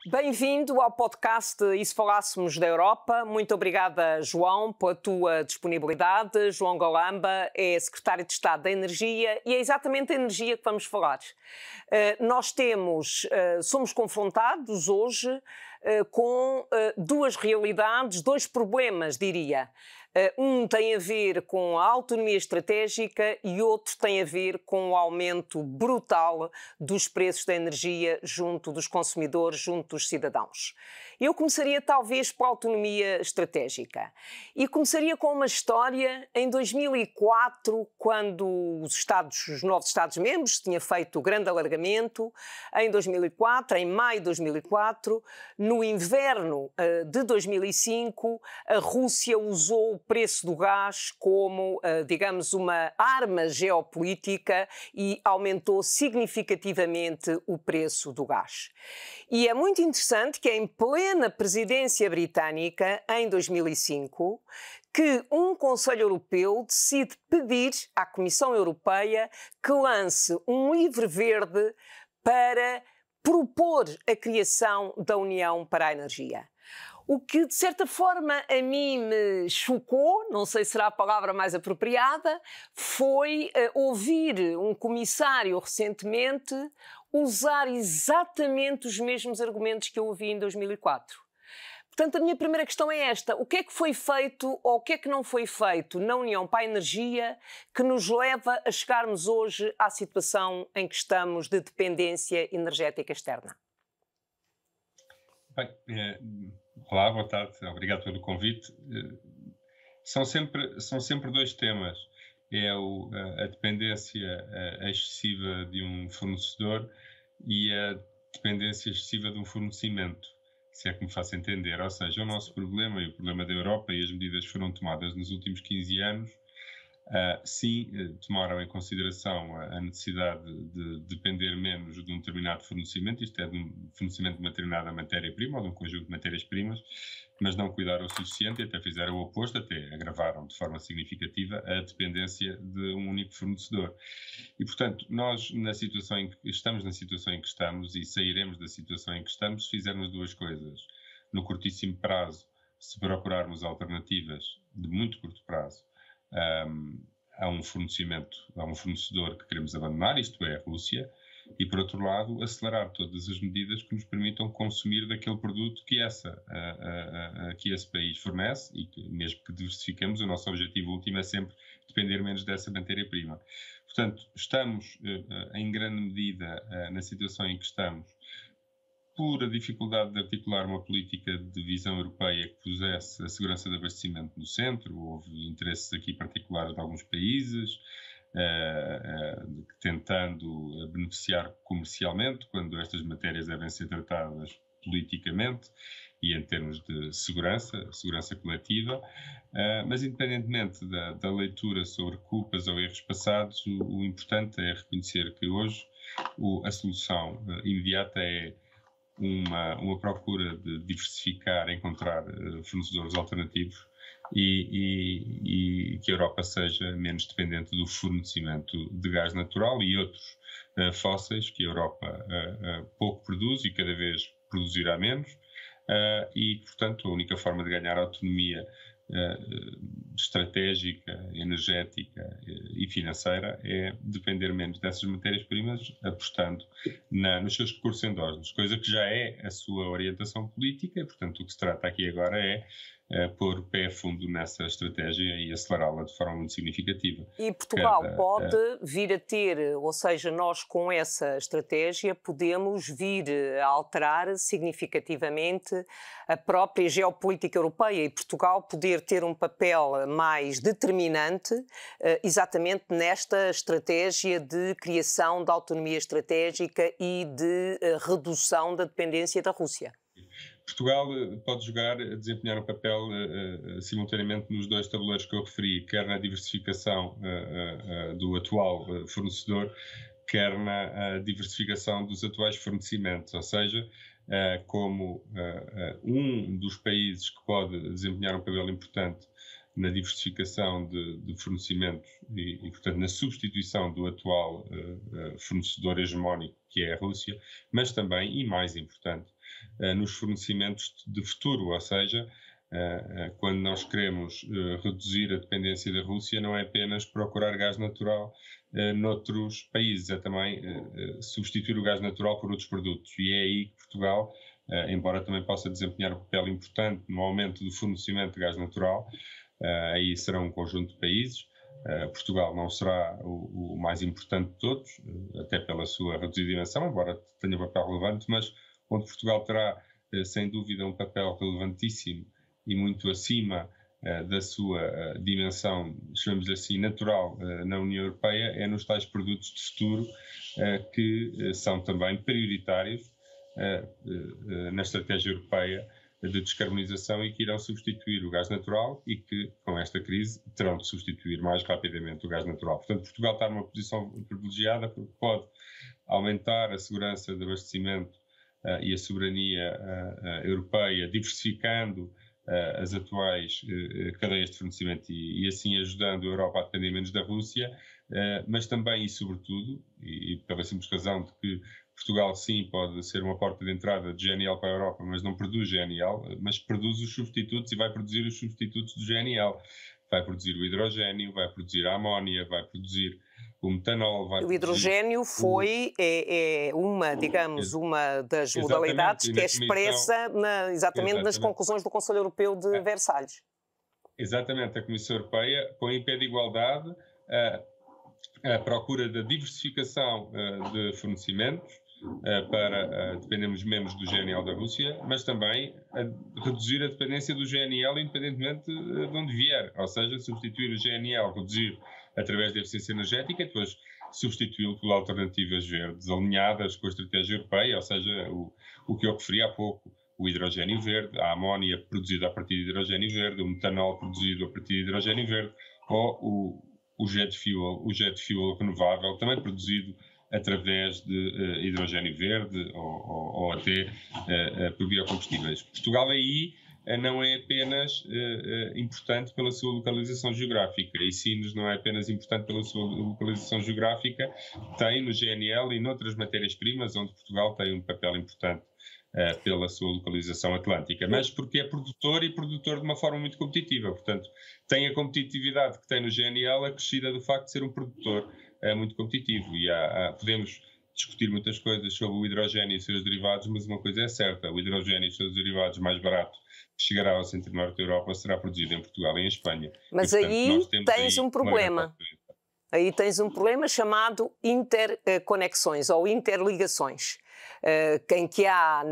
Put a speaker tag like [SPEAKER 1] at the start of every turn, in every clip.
[SPEAKER 1] Bem-vindo ao podcast E se Falássemos da Europa. Muito obrigada, João, pela tua disponibilidade. João Galamba é Secretário de Estado da Energia e é exatamente a energia que vamos falar. Somos confrontados hoje com duas realidades, dois problemas, diria. Um tem a ver com a autonomia estratégica e outro tem a ver com o aumento brutal dos preços da energia junto dos consumidores, junto dos cidadãos. Eu começaria talvez pela autonomia estratégica e começaria com uma história em 2004, quando os novos Estados-membros tinham feito o grande alargamento. Em 2004, em maio de 2004, no inverno de 2005, a Rússia usou o preço do gás como, digamos, uma arma geopolítica e aumentou significativamente o preço do gás. E é muito interessante que em plena presidência britânica, em 2005, que um Conselho Europeu decide pedir à Comissão Europeia que lance um livro verde para propor a criação da União para a Energia. O que, de certa forma, a mim me chocou, não sei se será a palavra mais apropriada, foi ouvir um comissário recentemente usar exatamente os mesmos argumentos que eu ouvi em 2004. Portanto, a minha primeira questão é esta: o que é que foi feito ou o que é que não foi feito na União para a Energia que nos leva a chegarmos hoje à situação em que estamos de dependência energética externa?
[SPEAKER 2] Bem, olá, boa tarde, obrigado pelo convite. São sempre dois temas. É a dependência excessiva de um fornecedor e a dependência excessiva de um fornecimento, se é que me faço entender. Ou seja, o nosso problema e o problema da Europa e as medidas que foram tomadas nos últimos 15 anos, tomaram em consideração a necessidade de depender menos de um determinado fornecimento, isto é, de um fornecimento de uma determinada matéria-prima ou de um conjunto de matérias-primas, mas não cuidaram o suficiente e até fizeram o oposto, até agravaram de forma significativa a dependência de um único fornecedor. E, portanto, nós estamos na situação em que estamos e sairemos da situação em que estamos se fizermos duas coisas. No curtíssimo prazo, se procurarmos alternativas de muito curto prazo, a um fornecedor que queremos abandonar, isto é, a Rússia, e, por outro lado, acelerar todas as medidas que nos permitam consumir daquele produto que esse país fornece e que, mesmo que diversifiquemos, o nosso objetivo último é sempre depender menos dessa matéria-prima. Portanto, estamos, em grande medida, na situação em que estamos, por a dificuldade de articular uma política de visão europeia que pusesse a segurança de abastecimento no centro. Houve interesses aqui particulares de alguns países, tentando beneficiar comercialmente, quando estas matérias devem ser tratadas politicamente e em termos de segurança coletiva. Mas independentemente da leitura sobre culpas ou erros passados, o importante é reconhecer que hoje a solução imediata é uma procura de diversificar, encontrar fornecedores alternativos e que a Europa seja menos dependente do fornecimento de gás natural e outros fósseis que a Europa pouco produz e cada vez produzirá menos e, portanto, a única forma de ganhar autonomia estratégica, energética e financeira é depender menos dessas matérias-primas, apostando nos seus recursos endógenos, coisa que já é a sua orientação política e, portanto, o que se trata aqui agora é pôr o pé a fundo nessa estratégia e acelerá-la de forma muito significativa.
[SPEAKER 1] E Portugal pode vir a ter, ou seja, nós com essa estratégia podemos vir a alterar significativamente a própria geopolítica europeia e Portugal poder ter um papel mais determinante exatamente nesta estratégia de criação da autonomia estratégica e de redução da dependência da Rússia.
[SPEAKER 2] Portugal pode desempenhar um papel simultaneamente nos dois tabuleiros que eu referi, quer na diversificação do atual fornecedor, quer na diversificação dos atuais fornecimentos, ou seja, como um dos países que pode desempenhar um papel importante na diversificação de fornecimentos e, portanto, na substituição do atual fornecedor hegemónico, que é a Rússia, mas também, e mais importante, nos fornecimentos de futuro, ou seja, quando nós queremos reduzir a dependência da Rússia, não é apenas procurar gás natural noutros países, é também substituir o gás natural por outros produtos. E é aí que Portugal, embora também possa desempenhar um papel importante no aumento do fornecimento de gás natural, aí será um conjunto de países. Portugal não será o mais importante de todos, até pela sua reduzida dimensão, embora tenha um papel relevante, mas onde Portugal terá, sem dúvida, um papel relevantíssimo e muito acima da sua dimensão, chamemos assim, natural na União Europeia, é nos tais produtos de futuro que são também prioritários na estratégia europeia de descarbonização e que irão substituir o gás natural e que, com esta crise, terão de substituir mais rapidamente o gás natural. Portanto, Portugal está numa posição privilegiada porque pode aumentar a segurança de abastecimento e a soberania europeia, diversificando as atuais cadeias de fornecimento e assim ajudando a Europa a depender menos da Rússia, mas também e sobretudo, e pela simples razão de que Portugal sim pode ser uma porta de entrada de GNL para a Europa, mas não produz GNL, mas produz os substitutos e vai produzir os substitutos do GNL. Vai produzir o hidrogênio, vai produzir a amónia, vai produzir o metanol.
[SPEAKER 1] O hidrogênio é uma, digamos, uma das modalidades que é expressa exatamente nas conclusões do Conselho Europeu de Versalhes.
[SPEAKER 2] Exatamente, a Comissão Europeia põe em pé de igualdade a procura da diversificação de fornecimentos para dependermos menos do GNL da Rússia, mas também reduzir a dependência do GNL independentemente de onde vier, ou seja, substituir o GNL, reduzir através da eficiência energética e depois substituí-lo por alternativas verdes alinhadas com a estratégia europeia, ou seja, o que eu referi há pouco, o hidrogênio verde, a amónia produzida a partir de hidrogênio verde, o metanol produzido a partir de hidrogênio verde, ou o jet fuel renovável, também produzido através de hidrogênio verde ou até por biocombustíveis. Portugal aí não é apenas importante pela sua localização geográfica, e Sines não é apenas importante pela sua localização geográfica, tem no GNL e noutras matérias-primas onde Portugal tem um papel importante pela sua localização atlântica, mas porque é produtor e produtor de uma forma muito competitiva, portanto tem a competitividade que tem no GNL acrescida do facto de ser um produtor muito competitivo e podemos discutir muitas coisas sobre o hidrogênio e os seus derivados, mas uma coisa é certa, o hidrogênio e os seus derivados mais barato que chegará ao centro e norte da Europa será produzido em Portugal e em Espanha.
[SPEAKER 1] Mas e, portanto, aí tens um problema. Aí tens um problema chamado interconexões ou interligações, em que há,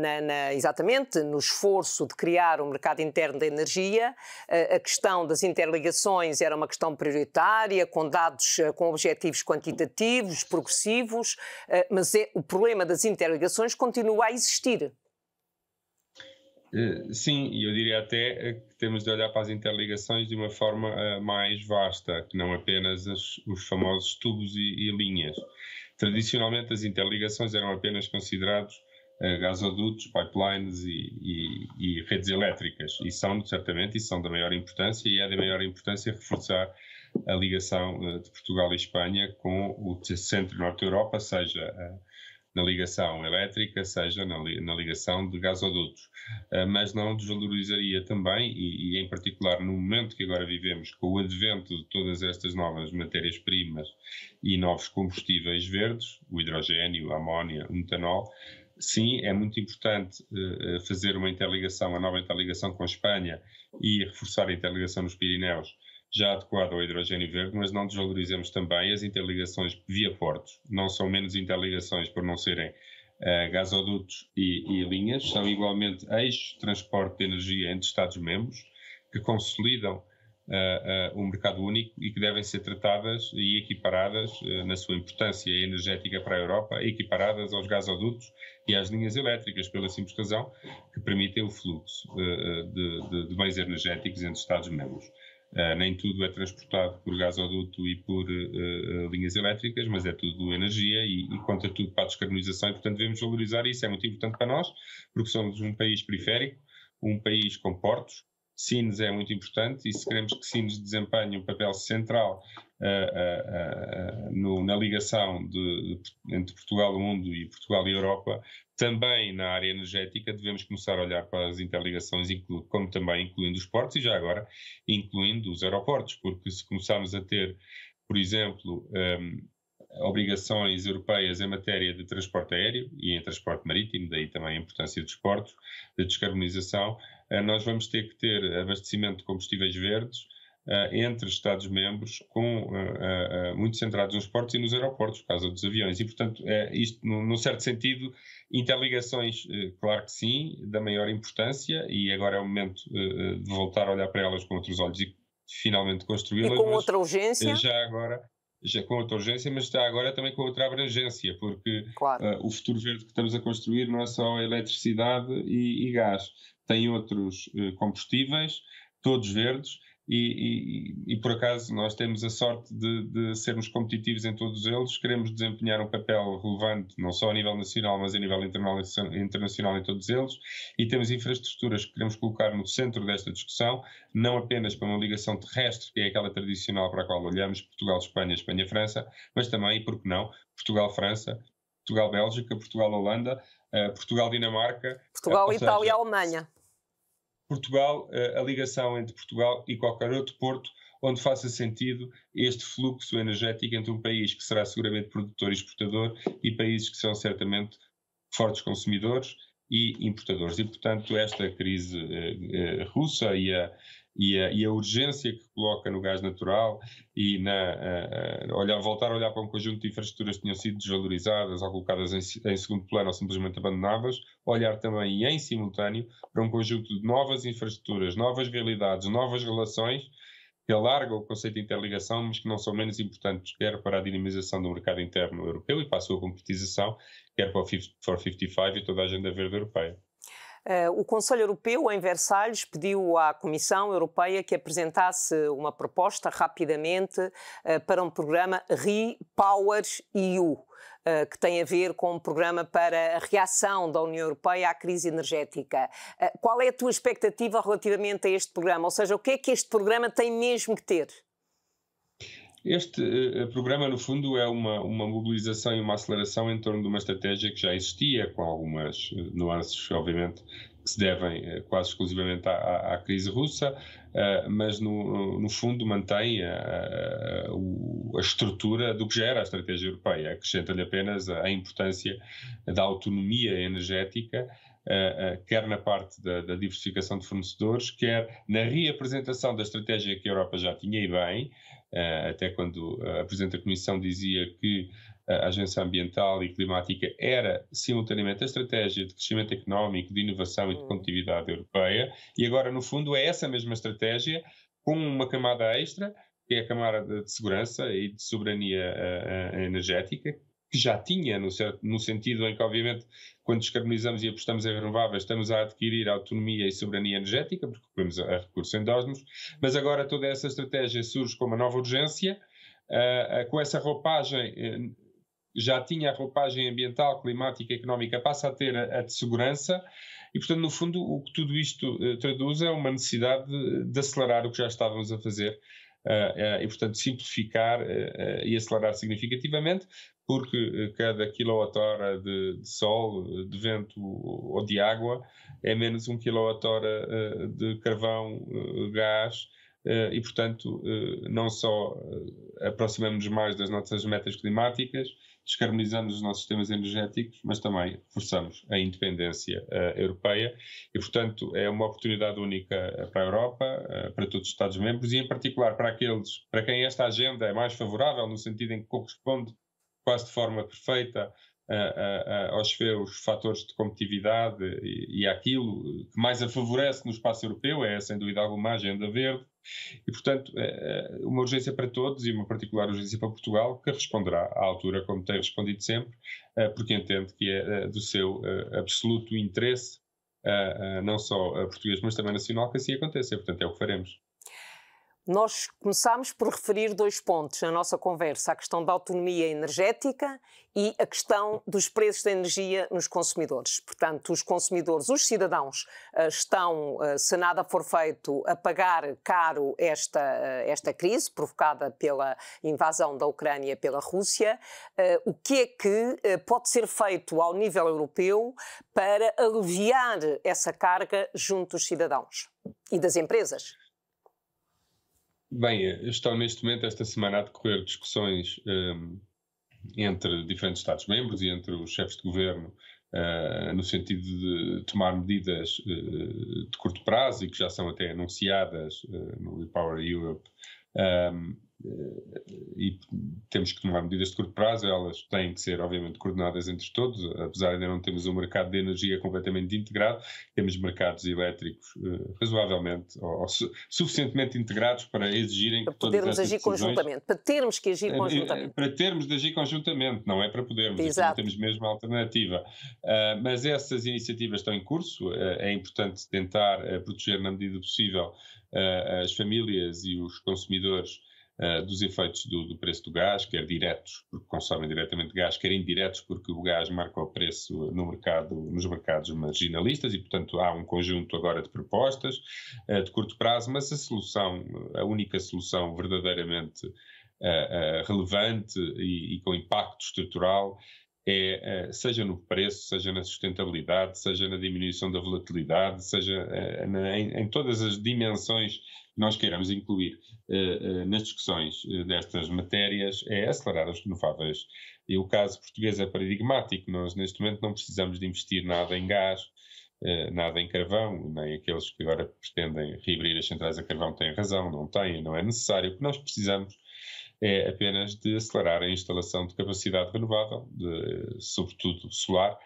[SPEAKER 1] exatamente, no esforço de criar um mercado interno da energia, a questão das interligações era uma questão prioritária, com dados, com objetivos quantitativos, progressivos, mas o problema das interligações continua a existir.
[SPEAKER 2] Sim, e eu diria até que temos de olhar para as interligações de uma forma mais vasta, que não apenas os famosos tubos e linhas. Tradicionalmente as interligações eram apenas considerados gasodutos, pipelines e redes elétricas, e são certamente da maior importância, e é da maior importância reforçar a ligação de Portugal e Espanha com o centro e norte da Europa, seja na ligação elétrica, seja na ligação de gasodutos. Mas não desvalorizaria também, e em particular no momento que agora vivemos, com o advento de todas estas novas matérias-primas e novos combustíveis verdes, o hidrogênio, a amónia, o metanol, sim, é muito importante fazer uma interligação, a nova interligação com a Espanha e reforçar a interligação nos Pirineus, já adequado ao hidrogênio verde, mas não desvalorizemos também as interligações via portos. Não são menos interligações por não serem gasodutos e linhas, são igualmente eixos de transporte de energia entre Estados-membros que consolidam um mercado único e que devem ser tratadas e equiparadas na sua importância energética para a Europa, equiparadas aos gasodutos e às linhas elétricas, pela simples razão que permitem o fluxo de bens energéticos entre Estados-membros. Nem tudo é transportado por gasoduto e por linhas elétricas, mas é tudo energia e conta tudo para a descarbonização e, portanto, devemos valorizar isso. É muito importante para nós, porque somos um país periférico, um país com portos, Sines é muito importante, e se queremos que Sines desempenhe um papel central na ligação entre Portugal e o mundo e Portugal e a Europa, também na área energética devemos começar a olhar para as interligações, como também incluindo os portos e já agora incluindo os aeroportos, porque se começarmos a ter, por exemplo, obrigações europeias em matéria de transporte aéreo e em transporte marítimo, daí também a importância dos portos, de descarbonização, nós vamos ter que ter abastecimento de combustíveis verdes entre Estados-membros, muito centrados nos portos e nos aeroportos, por causa dos aviões. E, portanto, isto, num certo sentido, interligações, claro que sim, da maior importância, e agora é o momento de voltar a olhar para elas com outros olhos e finalmente construí-las.
[SPEAKER 1] E com outra urgência?
[SPEAKER 2] Já com outra urgência, mas está agora também com outra abrangência, porque
[SPEAKER 1] claro.
[SPEAKER 2] O futuro verde que estamos a construir não é só eletricidade e gás, tem outros combustíveis, todos verdes, e por acaso nós temos a sorte de sermos competitivos em todos eles, queremos desempenhar um papel relevante, não só a nível nacional, mas a nível internacional em todos eles, e temos infraestruturas que queremos colocar no centro desta discussão, não apenas para uma ligação terrestre, que é aquela tradicional para a qual olhamos, Portugal-Espanha, Espanha-França, mas também, e por que não, Portugal-França, Portugal-Bélgica, Portugal-Holanda, Portugal-Dinamarca.
[SPEAKER 1] Portugal-Itália-Alemanha.
[SPEAKER 2] Portugal, a ligação entre Portugal e qualquer outro porto onde faça sentido este fluxo energético entre um país que será seguramente produtor e exportador e países que são certamente fortes consumidores e importadores. E, portanto, esta crise russa e a urgência que coloca no gás natural e voltar a olhar para um conjunto de infraestruturas que tinham sido desvalorizadas ou colocadas em segundo plano ou simplesmente abandonadas, olhar também e em simultâneo para um conjunto de novas infraestruturas, novas realidades, novas relações que alargam o conceito de interligação, mas que não são menos importantes, quer para a dinamização do mercado interno europeu e para a sua concretização, quer para o Fit for 55 e toda a agenda verde europeia.
[SPEAKER 1] O Conselho Europeu, em Versalhes, pediu à Comissão Europeia que apresentasse uma proposta rapidamente para um programa REPowerEU, que tem a ver com um programa para a reação da União Europeia à crise energética. Qual é a tua expectativa relativamente a este programa? Ou seja, o que é que este programa tem mesmo que ter?
[SPEAKER 2] Este programa, no fundo, é uma mobilização e uma aceleração em torno de uma estratégia que já existia, com algumas nuances, obviamente, que se devem quase exclusivamente à crise russa, mas, no fundo, mantém a estrutura do que já era a estratégia europeia. Acrescenta-lhe apenas a importância da autonomia energética, quer na parte da diversificação de fornecedores, quer na reapresentação da estratégia que a Europa já tinha e bem, até quando a Presidente da Comissão dizia que a Agência Ambiental e Climática era simultaneamente a estratégia de crescimento económico, de inovação e de competitividade europeia, e agora, no fundo, é essa mesma estratégia com uma camada extra, que é a camada de segurança e de soberania energética, que já tinha, no sentido em que, obviamente, quando descarbonizamos e apostamos em renováveis, estamos a adquirir autonomia e soberania energética, porque recorremos a recursos endógenos, mas agora toda essa estratégia surge com uma nova urgência, com essa roupagem, já tinha a roupagem ambiental, climática e económica, passa a ter a de segurança, e, portanto, no fundo, o que tudo isto traduz é uma necessidade de acelerar o que já estávamos a fazer, e, portanto, simplificar e acelerar significativamente, porque cada quilowatt-hora de sol, de vento ou de água é menos 1 quilowatt-hora de carvão, gás, e, portanto, não só aproximamos mais das nossas metas climáticas, descarbonizamos os nossos sistemas energéticos, mas também reforçamos a independência europeia e, portanto, é uma oportunidade única para a Europa, para todos os Estados-membros e, em particular, para aqueles para quem esta agenda é mais favorável, no sentido em que corresponde quase de forma perfeita aos seus fatores de competitividade e àquilo que mais a favorece no espaço europeu, é sem dúvida alguma a agenda verde, e portanto uma urgência para todos e uma particular urgência para Portugal, que responderá à altura como tem respondido sempre, porque entende que é do seu absoluto interesse, não só português mas também nacional, que assim aconteça, e portanto é o que faremos.
[SPEAKER 1] Nós começámos por referir 2 pontos na nossa conversa, a questão da autonomia energética e a questão dos preços da energia nos consumidores. Portanto, os consumidores, os cidadãos, estão, se nada for feito, a pagar caro esta crise provocada pela invasão da Ucrânia pela Rússia. O que é que pode ser feito ao nível europeu para aliviar essa carga junto dos cidadãos e das empresas?
[SPEAKER 2] Bem, estão neste momento, esta semana, a decorrer discussões entre diferentes Estados-membros e entre os chefes de governo, no sentido de tomar medidas de curto prazo e que já são até anunciadas no Repower Europe. E temos que tomar medidas de curto prazo, elas têm que ser obviamente coordenadas entre todos, apesar de ainda não termos um mercado de energia completamente integrado, temos mercados elétricos razoavelmente ou suficientemente integrados para exigirem
[SPEAKER 1] para
[SPEAKER 2] que todas
[SPEAKER 1] podermos agir conjuntamente, para termos que agir conjuntamente.
[SPEAKER 2] Para termos de agir conjuntamente, não é para podermos, não temos mesmo alternativa. Mas essas iniciativas estão em curso, é importante tentar proteger na medida possível as famílias e os consumidores dos efeitos do preço do gás, quer diretos, porque consomem diretamente gás, quer indiretos, porque o gás marca o preço no mercado, nos mercados marginalistas e, portanto, há um conjunto agora de propostas de curto prazo, mas a única solução verdadeiramente relevante e com impacto estrutural seja no preço, seja na sustentabilidade, seja na diminuição da volatilidade, seja em todas as dimensões que nós queiramos incluir nas discussões destas matérias, é acelerar as renováveis. E o caso português é paradigmático. Nós, neste momento, não precisamos de investir nada em gás, nada em carvão, nem aqueles que agora pretendem reabrir as centrais a carvão têm razão, não têm, não é necessário. O que nós precisamos é apenas de acelerar a instalação de capacidade renovável, sobretudo solar,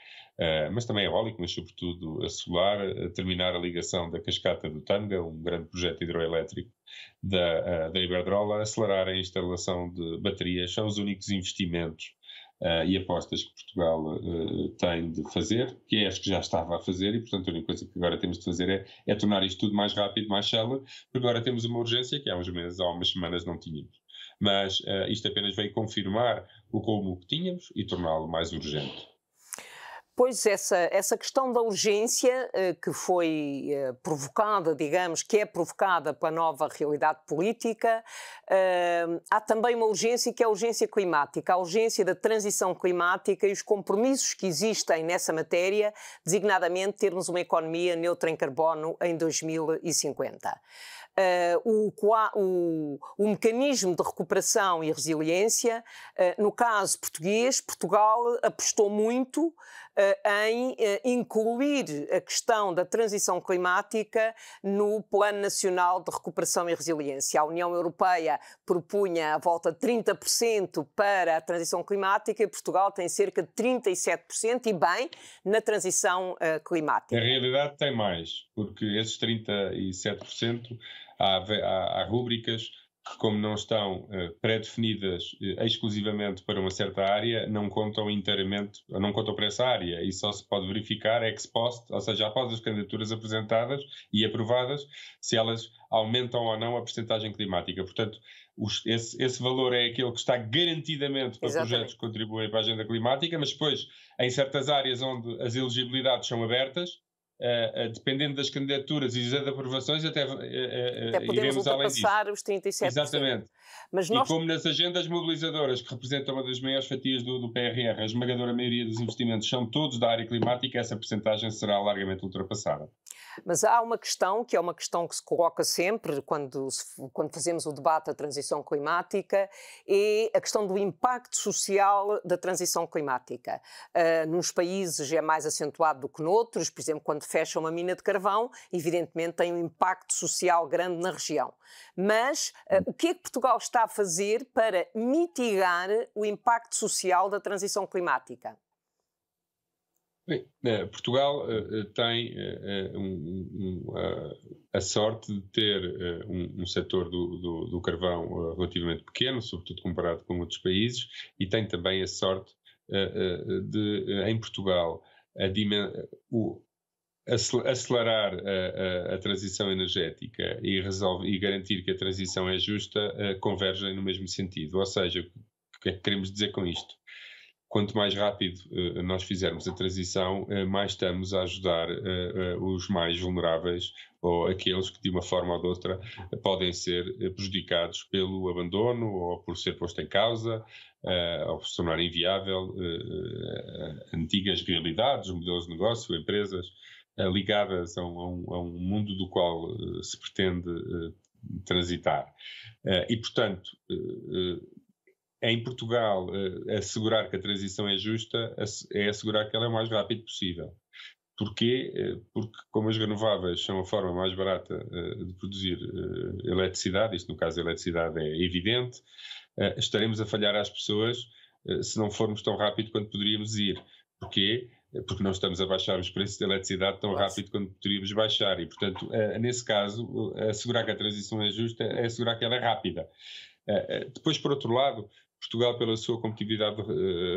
[SPEAKER 2] mas também eólico, mas sobretudo a solar, terminar a ligação da Cascata do Tâmega, um grande projeto hidroelétrico da Iberdrola, acelerar a instalação de baterias, são os únicos investimentos e apostas que Portugal tem de fazer, que é as que já estava a fazer, e portanto a única coisa que agora temos de fazer é tornar isto tudo mais rápido, mais célere, porque agora temos uma urgência que há uns meses, há umas semanas não tínhamos. Mas isto apenas veio confirmar o como que tínhamos e torná-lo mais urgente.
[SPEAKER 1] Pois essa questão da urgência que foi provocada, digamos, que é provocada pela nova realidade política, há também uma urgência que é a urgência climática, a urgência da transição climática e os compromissos que existem nessa matéria, designadamente termos uma economia neutra em carbono em 2050. O mecanismo de recuperação e resiliência, no caso português, Portugal apostou muito em incluir a questão da transição climática no Plano Nacional de Recuperação e Resiliência. A União Europeia propunha a volta de 30% para a transição climática e Portugal tem cerca de 37% e bem na transição climática.
[SPEAKER 2] Na realidade tem mais, porque esses 37% há rúbricas que, como não estão pré-definidas exclusivamente para uma certa área, não contam inteiramente, não contam para essa área e só se pode verificar ex post, ou seja, após as candidaturas apresentadas e aprovadas, se elas aumentam ou não a percentagem climática. Portanto, esse valor é aquele que está garantidamente para projetos que contribuem para a agenda climática, mas depois, em certas áreas onde as elegibilidades são abertas, dependendo das candidaturas e das aprovações, até
[SPEAKER 1] podemos ultrapassar os 37%.
[SPEAKER 2] Exatamente.
[SPEAKER 1] Mas
[SPEAKER 2] E como nas agendas mobilizadoras, que representam uma das maiores fatias do PRR, a esmagadora maioria dos investimentos são todos da área climática, essa percentagem será largamente ultrapassada.
[SPEAKER 1] Mas há uma questão, que é uma questão que se coloca sempre quando fazemos o debate da transição climática, é a questão do impacto social da transição climática. Nos países é mais acentuado do que noutros, por exemplo, quando fecha uma mina de carvão, evidentemente tem um impacto social grande na região. Mas o que é que Portugal está a fazer para mitigar o impacto social da transição climática?
[SPEAKER 2] Bem, Portugal tem a sorte de ter um setor do carvão relativamente pequeno, sobretudo comparado com outros países, e tem também a sorte de, em Portugal, acelerar a transição energética e garantir que a transição é justa convergem no mesmo sentido. Ou seja, o que é que queremos dizer com isto? Quanto mais rápido nós fizermos a transição, mais estamos a ajudar os mais vulneráveis ou aqueles que de uma forma ou de outra podem ser prejudicados pelo abandono ou por ser posto em causa ou por se tornar inviável antigas realidades, modelos de negócio, empresas ligadas a um mundo do qual se pretende transitar. E, portanto, em Portugal, assegurar que a transição é justa é assegurar que ela é o mais rápido possível. Porquê? Porque, como as renováveis são a forma mais barata de produzir eletricidade, isto no caso a eletricidade é evidente, estaremos a falhar às pessoas se não formos tão rápido quanto poderíamos ir. Porquê? Porque não estamos a baixar os preços da eletricidade tão rápido quanto poderíamos baixar. E, portanto, nesse caso, assegurar que a transição é justa é assegurar que ela é rápida. Depois, por outro lado, Portugal, pela sua competitividade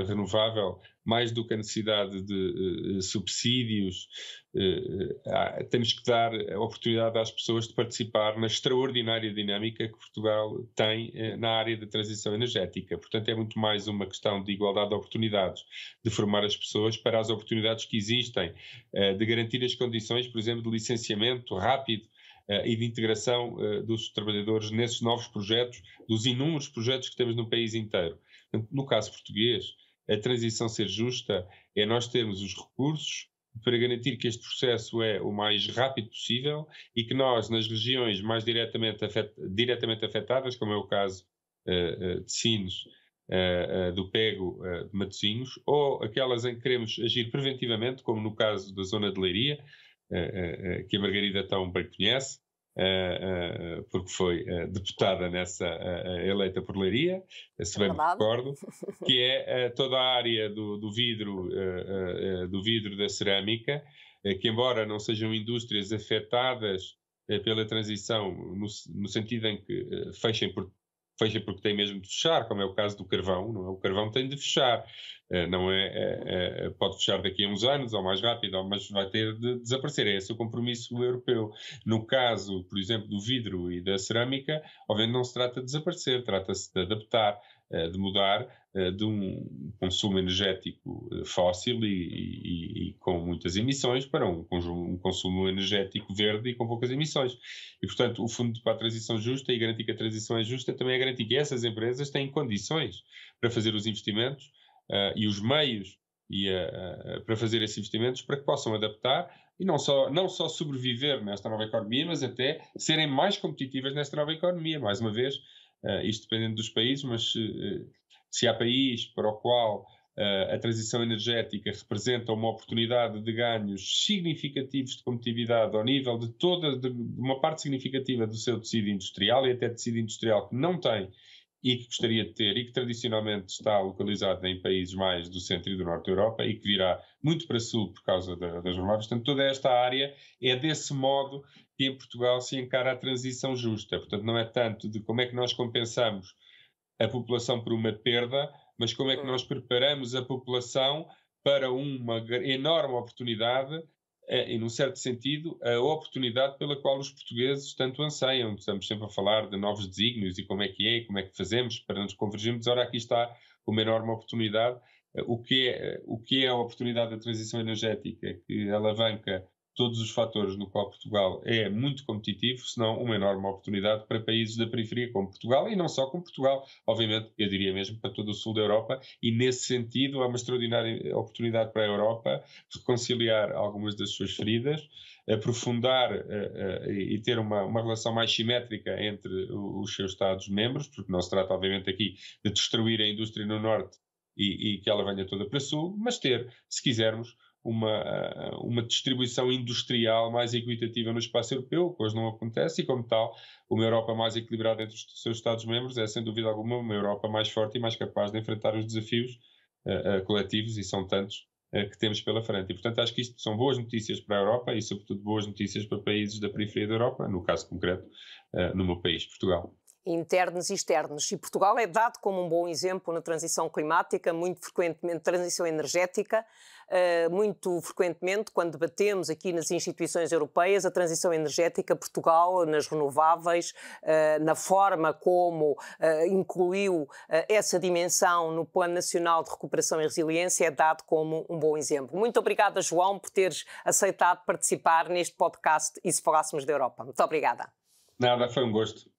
[SPEAKER 2] renovável, mais do que a necessidade de subsídios, temos que dar a oportunidade às pessoas de participar na extraordinária dinâmica que Portugal tem na área da transição energética. Portanto, é muito mais uma questão de igualdade de oportunidades, de formar as pessoas para as oportunidades que existem, de garantir as condições, por exemplo, de licenciamento rápido, e de integração dos trabalhadores nesses novos projetos, dos inúmeros projetos que temos no país inteiro. No caso português, a transição ser justa é nós termos os recursos para garantir que este processo é o mais rápido possível e que nós, nas regiões mais diretamente afetadas, como é o caso de Sines, do Pego, de Matosinhos, ou aquelas em que queremos agir preventivamente, como no caso da zona de Leiria, que a Margarida tão bem conhece, porque foi deputada nessa eleita por Leiria, se bem me recordo, que é toda a área do vidro da cerâmica, que embora não sejam indústrias afetadas pela transição, no sentido em que fechem porque tem mesmo de fechar, como é o caso do carvão, não é? O carvão tem de fechar, pode fechar daqui a uns anos, ou mais rápido, mas vai ter de desaparecer, é esse o compromisso europeu. No caso, por exemplo, do vidro e da cerâmica, obviamente não se trata de desaparecer, trata-se de adaptar, de mudar de um consumo energético fóssil e com muitas emissões para um consumo energético verde e com poucas emissões. E, portanto, o Fundo para a Transição Justa e garantir que a transição é justa também é garantir que essas empresas têm condições para fazer os investimentos e os meios para fazer esses investimentos para que possam adaptar e não só sobreviver nesta nova economia, mas até serem mais competitivas nesta nova economia. Mais uma vez, isto dependendo dos países, mas se há país para o qual a transição energética representa uma oportunidade de ganhos significativos de competitividade ao nível de uma parte significativa do seu tecido industrial e até tecido industrial que não tem e que gostaria de ter e que tradicionalmente está localizado em países mais do centro e do norte da Europa e que virá muito para sul por causa das renováveis. Portanto, toda esta área é desse modo que em Portugal se encara a transição justa. Portanto, não é tanto de como é que nós compensamos a população por uma perda, mas como é que nós preparamos a população para uma enorme oportunidade e, num certo sentido, a oportunidade pela qual os portugueses tanto anseiam. Estamos sempre a falar de novos desígnios e como é que fazemos para nos convergirmos. Ora, aqui está uma enorme oportunidade. O que é a oportunidade da transição energética que alavanca todos os fatores no qual Portugal é muito competitivo, senão uma enorme oportunidade para países da periferia como Portugal, e não só como Portugal, obviamente, eu diria mesmo para todo o sul da Europa, e nesse sentido é uma extraordinária oportunidade para a Europa reconciliar algumas das suas feridas, aprofundar e ter uma relação mais simétrica entre os seus Estados-membros, porque não se trata, obviamente, aqui de destruir a indústria no Norte e que ela venha toda para Sul, mas ter, se quisermos, uma distribuição industrial mais equitativa no espaço europeu, que hoje não acontece, e como tal, uma Europa mais equilibrada entre os seus Estados-membros é, sem dúvida alguma, uma Europa mais forte e mais capaz de enfrentar os desafios coletivos, e são tantos, que temos pela frente. E, portanto, acho que isto são boas notícias para a Europa e, sobretudo, boas notícias para países da periferia da Europa, no caso concreto, no meu país, Portugal.
[SPEAKER 1] Internos e externos. E Portugal é dado como um bom exemplo na transição climática, muito frequentemente, transição energética, muito frequentemente, quando debatemos aqui nas instituições europeias, a transição energética, Portugal, nas renováveis, na forma como incluiu essa dimensão no Plano Nacional de Recuperação e Resiliência, é dado como um bom exemplo. Muito obrigada, João, por teres aceitado participar neste podcast E se Falássemos da Europa. Muito obrigada.
[SPEAKER 2] Nada, foi um gosto.